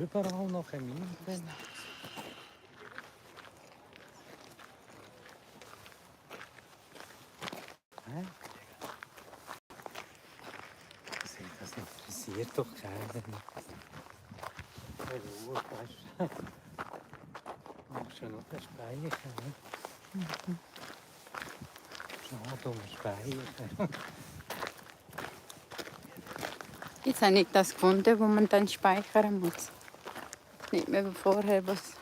Überall noch Chemie. Das interessiert doch keinen. Ruhe, weißt du. Du musst ja noch den Speicher. Ne? Schade um den Speicher. Jetzt habe ich das gefunden, wo man dann speichern muss. Nicht mehr wie vorher, was